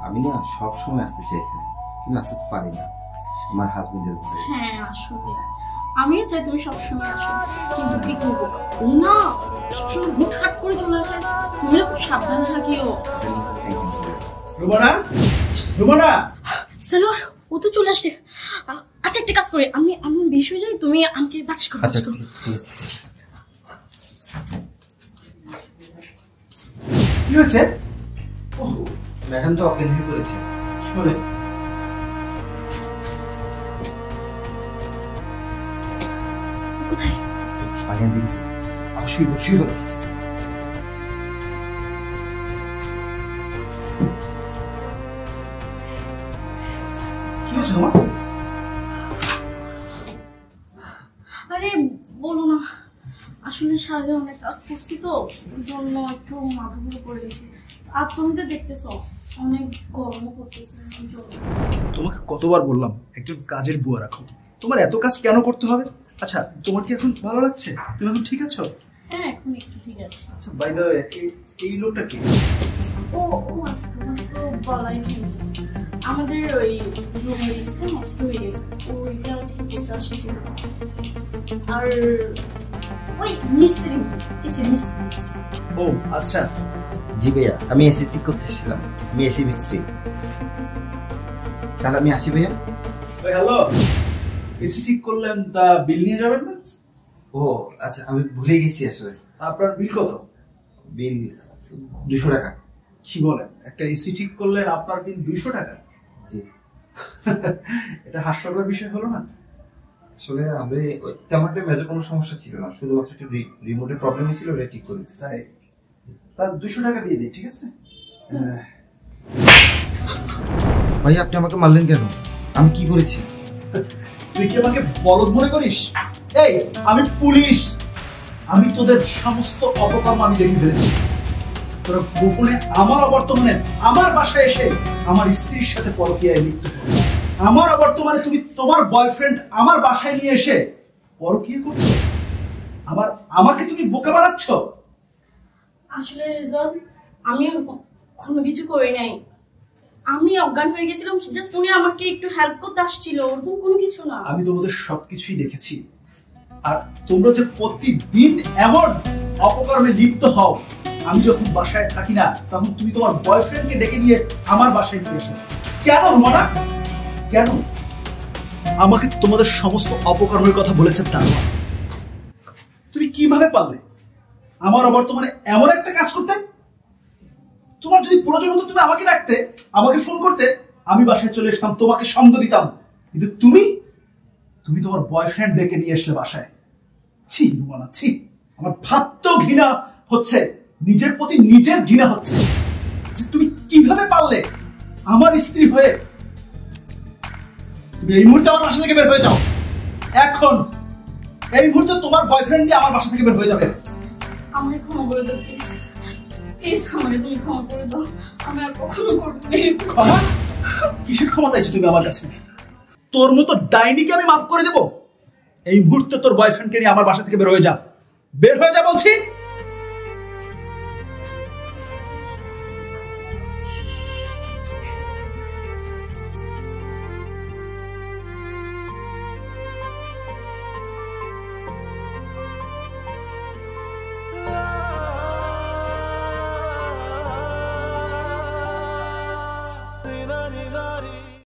আমি না সব সময় আসতে চাই এখানে, কিন্তু আসতে তো পারি না আমার হাজবেন্ডের ভয়ে। হ্যাঁ আসলে আমিও চাই তুমি সবসময় আসো, কিন্তু কি করবো ও না সবসময় হুটহাট করে চলে আসে। তুমি না খুব সাবধানে থাকিও। রুমানা, রুমানা সালোয়ার ও তো চলে আসছে। আচ্ছা একটা কাজ করি, আমি আমি বেশ হয়ে যাই, তুমি আমাকে বাচ করো। আচ্ছা প্লিজ। কি হয়েছে? ম্যাডাম তো অজ্ঞান হয়ে পড়েছে। কি বলে? কোথায়? পানি আনতে গেছে। শুয়ে পড়ো, শুয়ে পড়ো। কি হয়েছে তোমার? আরে বলো না, আসলে সারাদিন অনেক কাজ করছি তো ওই জন্য একটু মাথা ঘুরে পড়ে গেছি। আর তুমি তো দেখতেছো অনেক গরমও করতেছে। তোমাকে কতবার বললাম একজন কাজের বুয়া রাখো, তোমার এত কাজ কেন করতে হবে? আচ্ছা তোমার কি এখন ভালো লাগছে? তুমি এখন ঠিক আছো? হ্যাঁ এখন একটু ঠিক আছে। আচ্ছা বাই দ্য ওয়ে এই লোকটা কি? ও ও আচ্ছা তোমার তো বলাই নেই, আমাদের ওই রুমের লিস্টটা নষ্ট হয়ে গেছে, ওইটা ঠিক করতে আসছিল। আর ওই মিস্ত্রি এসে মিস্ত্রি। ও আচ্ছা। জি ভাইয়া, আমি এসি ঠিক করতে এসেছিলাম, আমি এসি মিস্ত্রি। তাহলে আমি আসি ভাইয়া। ওই হ্যালো, এসি ঠিক করলেন, তা বিল নিয়ে যাবেন না? ও আচ্ছা, আমি ভুলে গেছি আসলে। আপনার বিল কত? বিল 200 টাকা। কি বলেন, একটা এসি ঠিক করলেন আপনার বিল 200 টাকা? জি। এটা হাস্যকর বিষয় হলো না? আসলে আমি তেমন একটা মেজর কোনো সমস্যা ছিল না, শুধুমাত্র একটু রিমোটের প্রবলেম ছিল, ওটা ঠিক করে দিচ্ছি। তাই তার 200 টাকা দিয়ে দিই, ঠিক আছে? ভাই আপনি আমাকে মারলেন কেন? আমি কি করেছি? তুই কি আমাকে বলদ মনে করিস? এই আমি পুলিশ, আমি তোদের সমস্ত অপকর্ম আমি দেখে ফেলেছি। তোরা গোপনে আমার অবর্তমানে আমার বাসায় এসে আমার স্ত্রীর সাথে পরকীয়ায় লিপ্ত হলো। আমার অবর্তমানে তুমি তোমার বয়ফ্রেন্ড আমার বাসায় নিয়ে এসে পরকীয়া করছো। আমাকে তুমি বোকা বানাচ্ছ। আসলে রেজাল্ট আমি কোনো কিছু করি নাই, আমি অজ্ঞান হয়ে গেছিলাম, জাস্ট উনি আমাকে একটু হেল্প করতে আসছিল, ওরকম কোনো কিছু না। আমি তোমাদের সবকিছুই দেখেছি, আর তোমরা যে প্রতিদিন এমন অপকর্মে লিপ্ত হও, আমি যখন বাসায় থাকি না তখন তুমি তোমার বয়ফ্রেন্ডকে ডেকে নিয়ে আমার বাসায় নিয়ে এসো। কেন রুমানা, কেন? আমাকে তোমাদের সমস্ত অপকর্মের কথা বলেছে দারোয়ান। তুমি কিভাবে পারলে আমার অবর্তমানে এমন একটা কাজ করতে? তোমার যদি প্রয়োজন হতো তুমি আমাকে ডাকতে, আমাকে ফোন করতে, আমি বাসায় চলে আসতাম, তোমাকে সঙ্গ দিতাম। কিন্তু তুমি তোমার বয়ফ্রেন্ড ডেকে নিয়ে আসলে বাসায়। ছি রুমানা, ছি। আমার ভাবতেও ঘৃণা হচ্ছে, নিজের প্রতি নিজের ঘৃণা হচ্ছে যে তুমি কিভাবে পারলে আমার স্ত্রী হয়ে। তুমি এই মুহূর্তে আমার বাসা থেকে বের হয়ে যাও, এখন এই মুহূর্তে তোমার বয়ফ্রেন্ড নিয়ে আমার বাসা থেকে বের হয়ে যাবে। আমাকে ক্ষমা করে দাও প্লিজ, প্লিজ আমাকে তুমি ক্ষমা করে দাও, আমি আর কখনো করবো না। ক্ষমা? কিসের ক্ষমা চাইছো তুমি আমার কাছে? তোর মতো ডাইনিকে আমি মাফ করে দেব? এই মুহূর্তে তোর বয়ফ্রেন্ডকে নিয়ে আমার বাসা থেকে বের হয়ে যা, বের হয়ে যা বলছি। Ni na ni